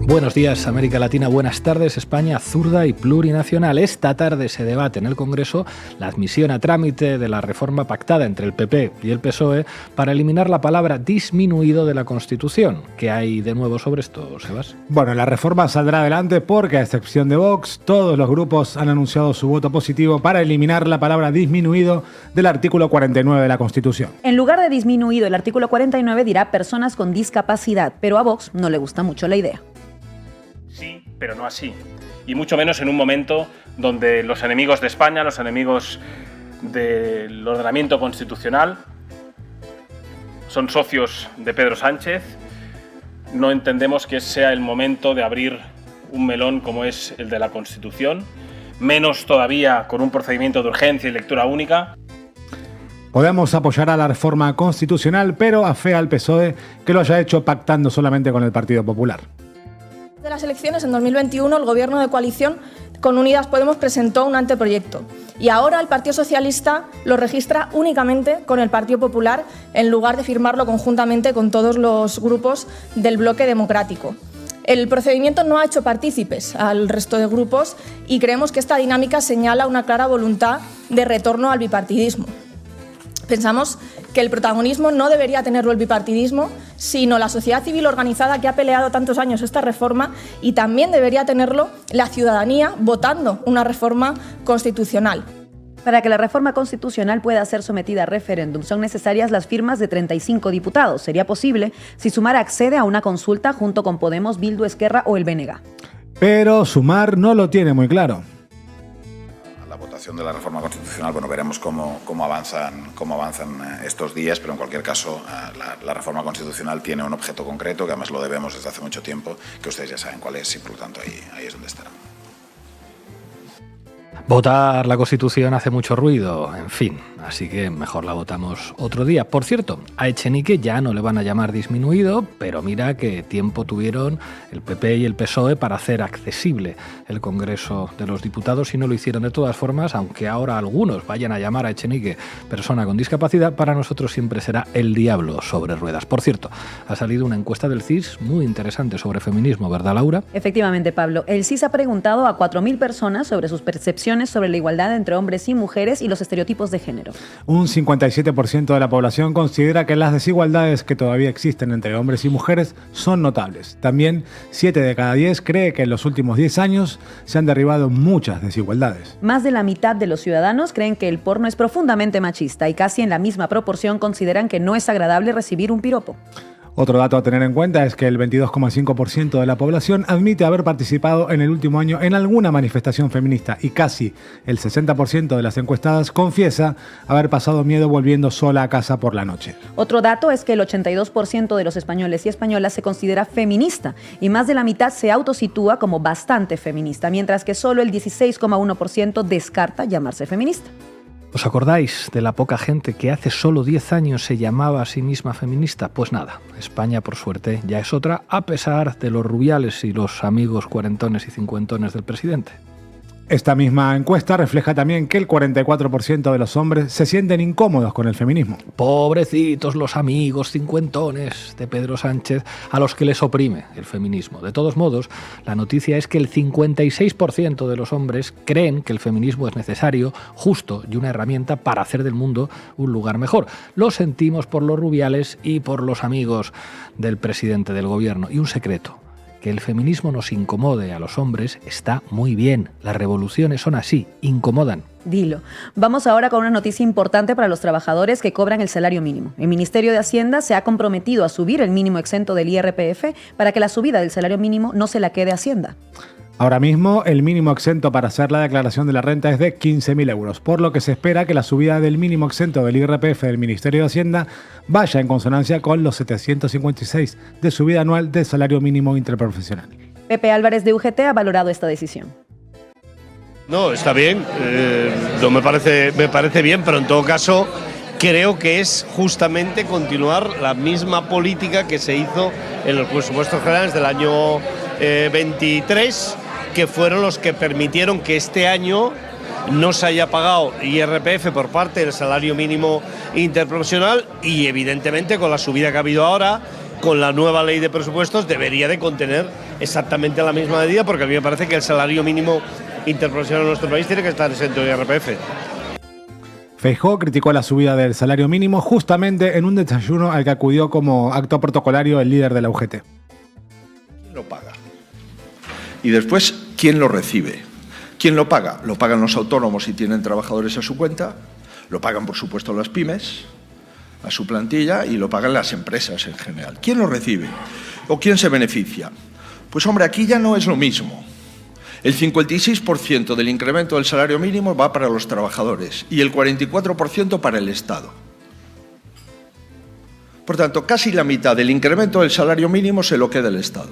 Buenos días, América Latina. Buenas tardes, España zurda y plurinacional. Esta tarde se debate en el Congreso la admisión a trámite de la reforma pactada entre el PP y el PSOE para eliminar la palabra disminuido de la Constitución. ¿Qué hay de nuevo sobre esto, Sebas? Bueno, la reforma saldrá adelante porque, a excepción de Vox, todos los grupos han anunciado su voto positivo para eliminar la palabra disminuido del artículo 49 de la Constitución. En lugar de disminuido, el artículo 49 dirá personas con discapacidad, pero a Vox no le gusta mucho la idea. Sí, pero no así. Y mucho menos en un momento donde los enemigos de España, los enemigos del ordenamiento constitucional, son socios de Pedro Sánchez. No entendemos que sea el momento de abrir un melón como es el de la Constitución, menos todavía con un procedimiento de urgencia y lectura única. Podemos apoyar a la reforma constitucional, pero afea al PSOE que lo haya hecho pactando solamente con el Partido Popular. De las elecciones en 2021, el gobierno de coalición con Unidas Podemos presentó un anteproyecto y ahora el Partido Socialista lo registra únicamente con el Partido Popular en lugar de firmarlo conjuntamente con todos los grupos del bloque democrático. El procedimiento no ha hecho partícipes al resto de grupos y creemos que esta dinámica señala una clara voluntad de retorno al bipartidismo. Pensamos que el protagonismo no debería tenerlo el bipartidismo, sino la sociedad civil organizada que ha peleado tantos años esta reforma, y también debería tenerlo la ciudadanía votando una reforma constitucional. Para que la reforma constitucional pueda ser sometida a referéndum son necesarias las firmas de 35 diputados. Sería posible si Sumar accede a una consulta junto con Podemos, Bildu, Esquerra o el BNG. Pero Sumar no lo tiene muy claro. La votación de la reforma constitucional, bueno, veremos cómo avanzan estos días, pero en cualquier caso la reforma constitucional tiene un objeto concreto, que además lo debemos desde hace mucho tiempo, que ustedes ya saben cuál es y por lo tanto ahí es donde estará. Votar la Constitución hace mucho ruido, en fin, así que mejor la votamos otro día. Por cierto, a Echenique ya no le van a llamar disminuido, pero mira qué tiempo tuvieron el PP y el PSOE para hacer accesible el Congreso de los Diputados y no lo hicieron de todas formas, aunque ahora algunos vayan a llamar a Echenique persona con discapacidad, para nosotros siempre será el diablo sobre ruedas. Por cierto, ha salido una encuesta del CIS muy interesante sobre feminismo, ¿verdad, Laura? Efectivamente, Pablo. El CIS ha preguntado a 4.000 personas sobre sus percepciones sobre la igualdad entre hombres y mujeres y los estereotipos de género. Un 57% de la población considera que las desigualdades que todavía existen entre hombres y mujeres son notables. También 7 de cada 10 cree que en los últimos 10 años se han derribado muchas desigualdades. Más de la mitad de los ciudadanos creen que el porno es profundamente machista y casi en la misma proporción consideran que no es agradable recibir un piropo. Otro dato a tener en cuenta es que el 22,5% de la población admite haber participado en el último año en alguna manifestación feminista y casi el 60% de las encuestadas confiesa haber pasado miedo volviendo sola a casa por la noche. Otro dato es que el 82% de los españoles y españolas se considera feminista y más de la mitad se autositúa como bastante feminista, mientras que solo el 16,1% descarta llamarse feminista. ¿Os acordáis de la poca gente que hace solo 10 años se llamaba a sí misma feminista? Pues nada, España por suerte ya es otra, a pesar de los rubiales y los amigos cuarentones y cincuentones del presidente. Esta misma encuesta refleja también que el 44% de los hombres se sienten incómodos con el feminismo. Pobrecitos los amigos cincuentones de Pedro Sánchez a los que les oprime el feminismo. De todos modos, la noticia es que el 56% de los hombres creen que el feminismo es necesario, justo y una herramienta para hacer del mundo un lugar mejor. Lo sentimos por los rubiales y por los amigos del presidente del gobierno. Y un secreto. Que el feminismo nos incomode a los hombres está muy bien. Las revoluciones son así, incomodan. Dilo. Vamos ahora con una noticia importante para los trabajadores que cobran el salario mínimo. El Ministerio de Hacienda se ha comprometido a subir el mínimo exento del IRPF para que la subida del salario mínimo no se la quede Hacienda. Ahora mismo, el mínimo exento para hacer la declaración de la renta es de 15.000 euros, por lo que se espera que la subida del mínimo exento del IRPF del Ministerio de Hacienda vaya en consonancia con los 756 de subida anual del salario mínimo interprofesional. Pepe Álvarez de UGT ha valorado esta decisión. No, está bien, no me parece bien, pero en todo caso creo que es justamente continuar la misma política que se hizo en los presupuestos generales del año 23, que fueron los que permitieron que este año no se haya pagado IRPF por parte del salario mínimo interprofesional y evidentemente con la subida que ha habido ahora, con la nueva ley de presupuestos debería de contener exactamente la misma medida, porque a mí me parece que el salario mínimo interprofesional en nuestro país tiene que estar exento de IRPF. Feijóo criticó la subida del salario mínimo justamente en un desayuno al que acudió como acto protocolario el líder de la UGT. ¿Quién lo paga? Y después, ¿quién lo recibe? ¿Quién lo paga? Lo pagan los autónomos si tienen trabajadores a su cuenta, lo pagan por supuesto las pymes, a su plantilla, y lo pagan las empresas en general. ¿Quién lo recibe? ¿O quién se beneficia? Pues hombre, aquí ya no es lo mismo. El 56% del incremento del salario mínimo va para los trabajadores y el 44% para el Estado. Por tanto, casi la mitad del incremento del salario mínimo se lo queda el Estado.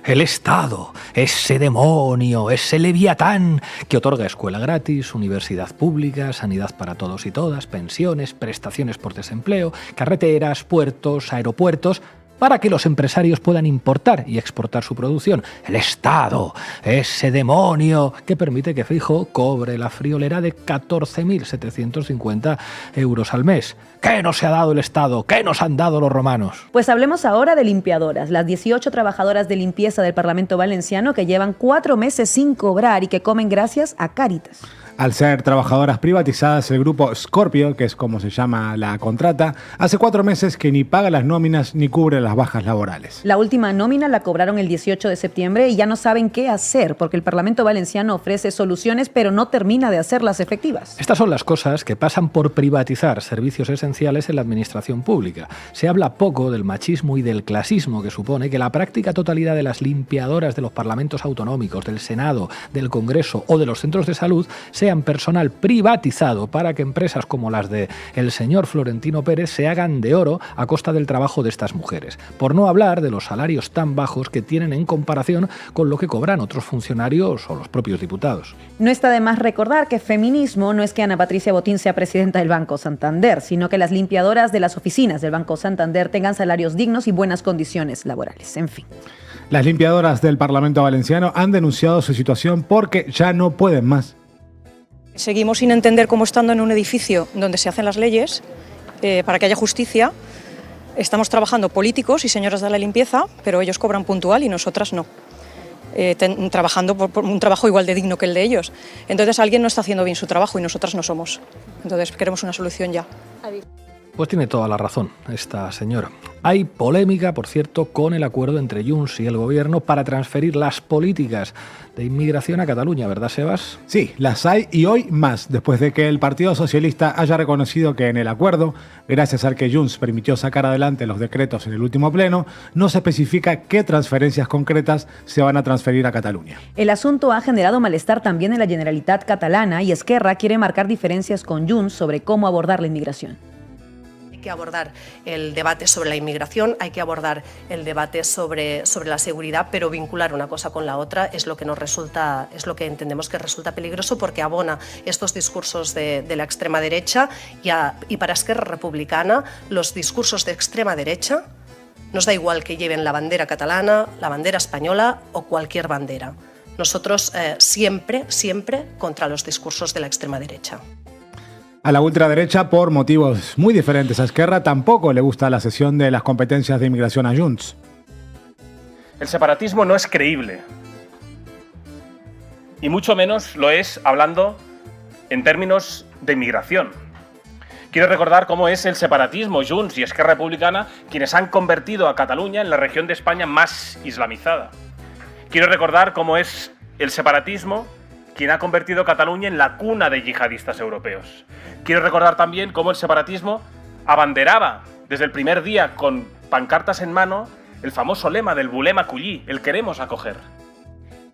El Estado, ese demonio, ese leviatán que otorga escuela gratis, universidad pública, sanidad para todos y todas, pensiones, prestaciones por desempleo, carreteras, puertos, aeropuertos, para que los empresarios puedan importar y exportar su producción. El Estado, ese demonio que permite que Feijóo cobre la friolera de 14.750 euros al mes. ¿Qué nos ha dado el Estado? ¿Qué nos han dado los romanos? Pues hablemos ahora de limpiadoras, las 18 trabajadoras de limpieza del Parlamento Valenciano que llevan 4 meses sin cobrar y que comen gracias a Cáritas. Al ser trabajadoras privatizadas, el grupo Scorpio, que es como se llama la contrata, hace 4 meses que ni paga las nóminas ni cubre las bajas laborales. La última nómina la cobraron el 18 de septiembre y ya no saben qué hacer porque el Parlamento Valenciano ofrece soluciones pero no termina de hacerlas efectivas. Estas son las cosas que pasan por privatizar servicios esenciales en la administración pública. Se habla poco del machismo y del clasismo que supone que la práctica totalidad de las limpiadoras de los parlamentos autonómicos, del Senado, del Congreso o de los centros de salud sean personal privatizado para que empresas como las de el señor Florentino Pérez se hagan de oro a costa del trabajo de estas mujeres. Por no hablar de los salarios tan bajos que tienen en comparación con lo que cobran otros funcionarios o los propios diputados. No está de más recordar que feminismo no es que Ana Patricia Botín sea presidenta del Banco Santander, sino que las limpiadoras de las oficinas del Banco Santander tengan salarios dignos y buenas condiciones laborales. En fin. Las limpiadoras del Parlamento Valenciano han denunciado su situación porque ya no pueden más. Seguimos sin entender cómo, estando en un edificio donde se hacen las leyes para que haya justicia, estamos trabajando políticos y señoras de la limpieza, pero ellos cobran puntual y nosotras no. Trabajando por un trabajo igual de digno que el de ellos. Entonces alguien no está haciendo bien su trabajo y nosotras no somos. Entonces queremos una solución ya. Pues tiene toda la razón esta señora. Hay polémica, por cierto, con el acuerdo entre Junts y el Gobierno para transferir las políticas de inmigración a Cataluña, ¿verdad, Sebas? Sí, las hay y hoy más, después de que el Partido Socialista haya reconocido que en el acuerdo, gracias al que Junts permitió sacar adelante los decretos en el último pleno, no se especifica qué transferencias concretas se van a transferir a Cataluña. El asunto ha generado malestar también en la Generalitat catalana y Esquerra quiere marcar diferencias con Junts sobre cómo abordar la inmigración. Hay que abordar el debate sobre la inmigración, hay que abordar el debate sobre la seguridad, pero vincular una cosa con la otra es lo que nos resulta, es lo que entendemos que resulta peligroso porque abona estos discursos de la extrema derecha y para Esquerra Republicana los discursos de extrema derecha nos da igual que lleven la bandera catalana, la bandera española o cualquier bandera. Nosotros siempre contra los discursos de la extrema derecha. A la ultraderecha, por motivos muy diferentes a Esquerra, tampoco le gusta la cesión de las competencias de inmigración a Junts. El separatismo no es creíble. Y mucho menos lo es hablando en términos de inmigración. Quiero recordar cómo es el separatismo, Junts y Esquerra Republicana, quienes han convertido a Cataluña en la región de España más islamizada. Quiero recordar cómo es el separatismo quien ha convertido Cataluña en la cuna de yihadistas europeos. Quiero recordar también cómo el separatismo abanderaba desde el primer día con pancartas en mano el famoso lema del Volem acollir, el queremos acoger.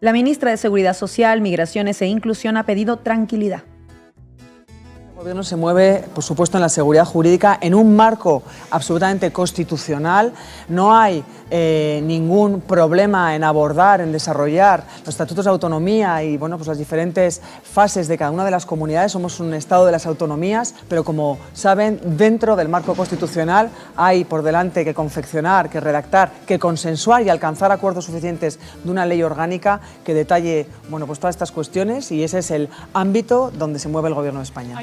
La ministra de Seguridad Social, Migraciones e Inclusión ha pedido tranquilidad. El Gobierno se mueve, por supuesto, en la seguridad jurídica, en un marco absolutamente constitucional. No hay ningún problema en abordar, en desarrollar los estatutos de autonomía y pues las diferentes fases de cada una de las comunidades. Somos un Estado de las autonomías, pero como saben, dentro del marco constitucional hay por delante que confeccionar, que redactar, que consensuar y alcanzar acuerdos suficientes de una ley orgánica que detalle todas estas cuestiones, y ese es el ámbito donde se mueve el Gobierno de España.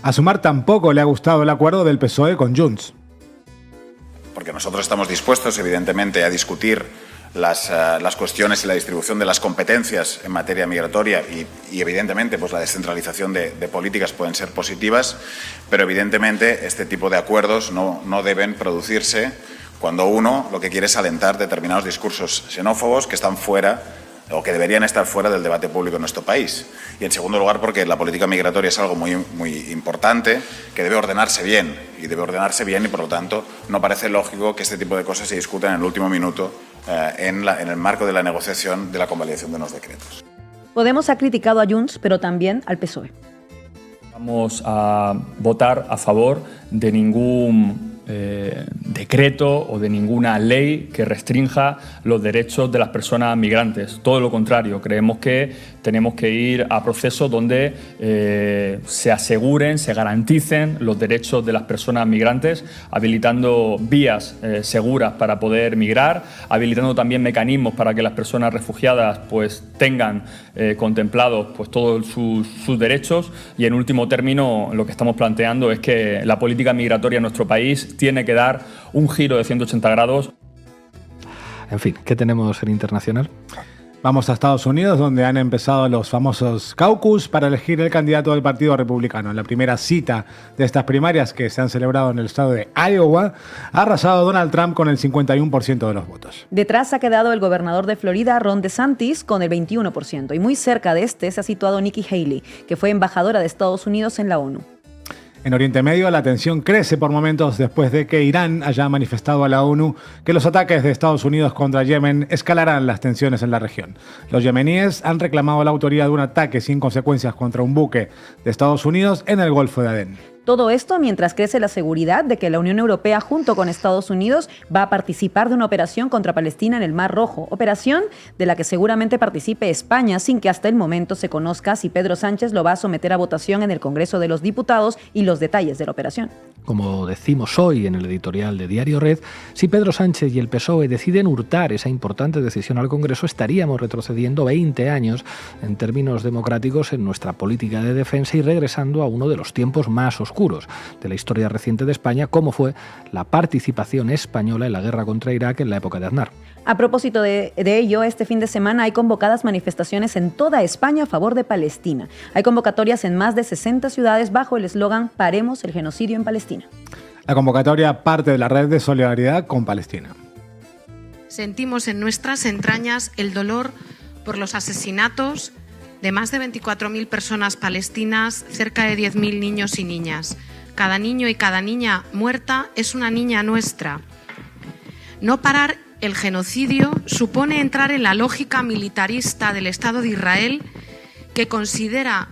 A Sumar tampoco le ha gustado el acuerdo del PSOE con Junts. porque nosotros estamos dispuestos, evidentemente, a discutir las cuestiones y la distribución de las competencias en materia migratoria y evidentemente, pues la descentralización de políticas pueden ser positivas, pero evidentemente este tipo de acuerdos no deben producirse cuando uno lo que quiere es alentar determinados discursos xenófobos que están fuera o que deberían estar fuera del debate público en nuestro país. Y en segundo lugar, porque la política migratoria es algo muy importante que debe ordenarse bien y por lo tanto no parece lógico que este tipo de cosas se discutan en el último minuto en el marco de la negociación de la convalidación de unos decretos. Podemos ha criticado a Junts, pero también al PSOE. Vamos a votar a favor de ningún decreto o de ninguna ley que restrinja los derechos de las personas migrantes. Todo lo contrario, creemos que tenemos que ir a procesos donde se aseguren, se garanticen los derechos de las personas migrantes, habilitando vías seguras para poder migrar, habilitando también mecanismos para que las personas refugiadas pues tengan contemplados pues todos sus derechos, y en último término lo que estamos planteando es que la política migratoria en nuestro país tiene que dar un giro de 180 grados. En fin, ¿qué tenemos en internacional? Vamos a Estados Unidos, donde han empezado los famosos caucus para elegir el candidato del Partido Republicano. En la primera cita de estas primarias, que se han celebrado en el estado de Iowa, ha arrasado Donald Trump con el 51% de los votos. Detrás ha quedado el gobernador de Florida, Ron DeSantis, con el 21%. Y muy cerca de este se ha situado Nikki Haley, que fue embajadora de Estados Unidos en la ONU. En Oriente Medio, la tensión crece por momentos después de que Irán haya manifestado a la ONU que los ataques de Estados Unidos contra Yemen escalarán las tensiones en la región. Los yemeníes han reclamado la autoría de un ataque sin consecuencias contra un buque de Estados Unidos en el Golfo de Adén. Todo esto mientras crece la seguridad de que la Unión Europea, junto con Estados Unidos, va a participar de una operación contra Palestina en el Mar Rojo. Operación de la que seguramente participe España, sin que hasta el momento se conozca si Pedro Sánchez lo va a someter a votación en el Congreso de los Diputados y los detalles de la operación. Como decimos hoy en el editorial de Diario Red, si Pedro Sánchez y el PSOE deciden hurtar esa importante decisión al Congreso, estaríamos retrocediendo 20 años en términos democráticos en nuestra política de defensa y regresando a uno de los tiempos más oscuros de la historia reciente de España, como fue la participación española en la guerra contra Irak en la época de Aznar. A propósito de ello, este fin de semana hay convocadas manifestaciones en toda España a favor de Palestina. Hay convocatorias en más de 60 ciudades bajo el eslogan «Paremos el genocidio en Palestina». La convocatoria parte de la red de solidaridad con Palestina. Sentimos en nuestras entrañas el dolor por los asesinatos de más de 24.000 personas palestinas, cerca de 10.000 niños y niñas. Cada niño y cada niña muerta es una niña nuestra. No parar el genocidio supone entrar en la lógica militarista del Estado de Israel, que considera,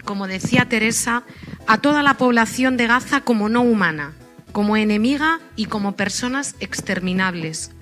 como decía Teresa, a toda la población de Gaza como no humana, como enemiga y como personas exterminables.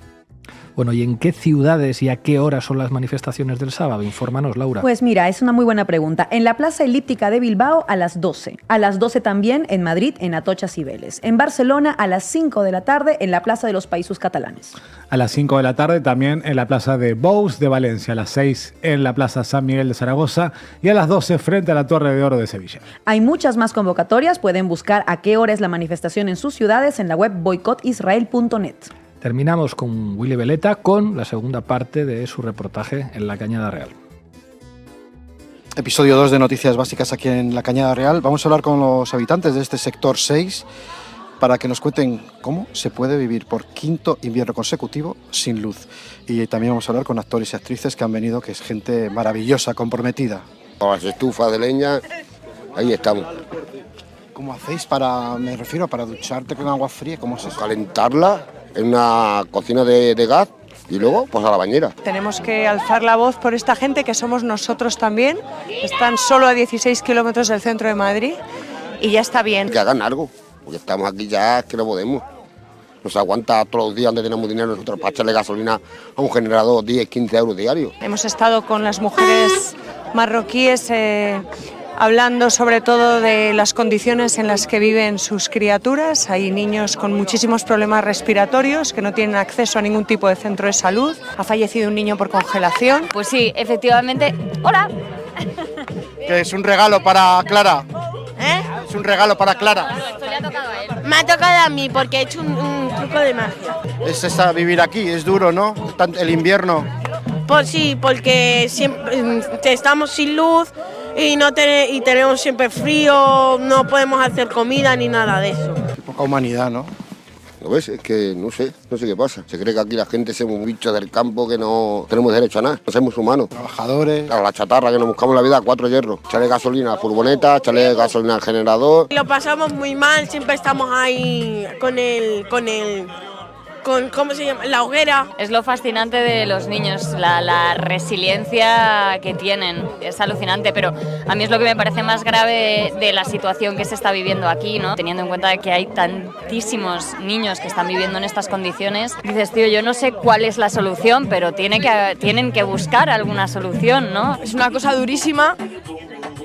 Bueno, ¿y en qué ciudades y a qué horas son las manifestaciones del sábado? Infórmanos, Laura. Pues mira, es una muy buena pregunta. En la Plaza Elíptica de Bilbao a las 12. A las 12 también en Madrid, en Atocha Cibeles. En Barcelona a las 5 de la tarde en la Plaza de los Països Catalanes. A las 5 de la tarde también en la Plaza de Bous de Valencia. A las 6 en la Plaza San Miguel de Zaragoza. Y a las 12 frente a la Torre de Oro de Sevilla. Hay muchas más convocatorias. Pueden buscar a qué hora es la manifestación en sus ciudades en la web boicotisrael.net. Terminamos con Willy Veleta con la segunda parte de su reportaje en La Cañada Real. Episodio 2 de Noticias Básicas aquí en La Cañada Real. Vamos a hablar con los habitantes de este sector 6 para que nos cuenten cómo se puede vivir por quinto invierno consecutivo sin luz. Y también vamos a hablar con actores y actrices que han venido, que es gente maravillosa, comprometida. Con las estufas de leña, ahí estamos. ¿Cómo hacéis me refiero, para ducharte con agua fría? ¿Cómo es eso? Calentarla en una cocina de gas y luego pues a la bañera. Tenemos que alzar la voz por esta gente que somos nosotros también. Están solo a 16 kilómetros del centro de Madrid y ya está bien. Que hagan algo, porque estamos aquí ya que no podemos. Nos aguanta todos los días donde tenemos dinero nosotros para echarle gasolina a un generador 10-15 euros diarios. Hemos estado con las mujeres marroquíes hablando sobre todo de las condiciones en las que viven sus criaturas. Hay niños con muchísimos problemas respiratorios que no tienen acceso a ningún tipo de centro de salud. Ha fallecido un niño por congelación. Pues sí, efectivamente. ¡Hola! Que es un regalo para Clara. ¿Eh? Es un regalo para Clara. Esto le ha tocado a él. Me ha tocado a mí porque he hecho un truco de magia. Es vivir aquí, es duro, ¿no? El invierno. Pues sí, porque siempre estamos sin luz y tenemos siempre frío, no podemos hacer comida ni nada de eso. Poca humanidad, ¿no? ¿Lo ves? Es que no sé qué pasa. Se cree que aquí la gente somos un bicho del campo que no tenemos derecho a nada, no somos humanos. Trabajadores. Claro, la chatarra que nos buscamos la vida, 4 hierros. Echarle gasolina a la furgoneta, echarle gasolina al generador. Lo pasamos muy mal, siempre estamos ahí con ¿cómo se llama? La hoguera. Es lo fascinante de los niños, la resiliencia que tienen, es alucinante, pero a mí es lo que me parece más grave de la situación que se está viviendo aquí, ¿no? Teniendo en cuenta que hay tantísimos niños que están viviendo en estas condiciones, dices, tío, yo no sé cuál es la solución, pero tienen que buscar alguna solución, ¿no? Es una cosa durísima.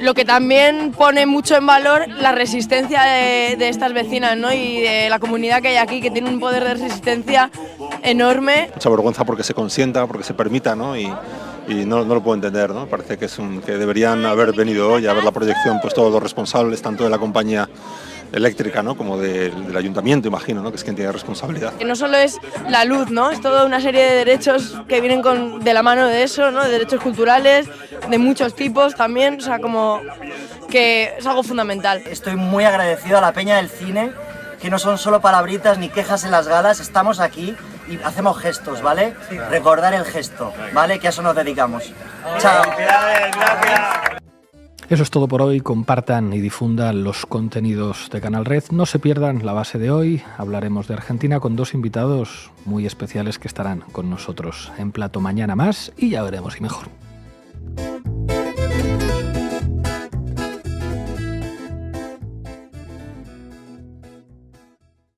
Lo que también pone mucho en valor la resistencia de estas vecinas, ¿no? Y de la comunidad que hay aquí, que tiene un poder de resistencia enorme. Mucha vergüenza porque se consienta, porque se permita, ¿no? Y no lo puedo entender, ¿no? Parece que que deberían haber venido hoy a ver la proyección, pues todos los responsables, tanto de la compañía eléctrica, ¿no? Como del ayuntamiento, imagino, ¿no? Que es quien tiene responsabilidad. Que no solo es la luz, ¿no? Es toda una serie de derechos que vienen de la mano de eso, ¿no? De derechos culturales, de muchos tipos también, o sea, como que es algo fundamental. Estoy muy agradecido a la Peña del Cine, que no son solo palabritas ni quejas en las galas, estamos aquí y hacemos gestos, ¿vale? Recordar el gesto, ¿vale? Que a eso nos dedicamos. Chao. Eso es todo por hoy. Compartan y difundan los contenidos de Canal Red. No se pierdan la base de hoy. Hablaremos de Argentina con 2 invitados muy especiales que estarán con nosotros en plato mañana más y ya veremos si mejor.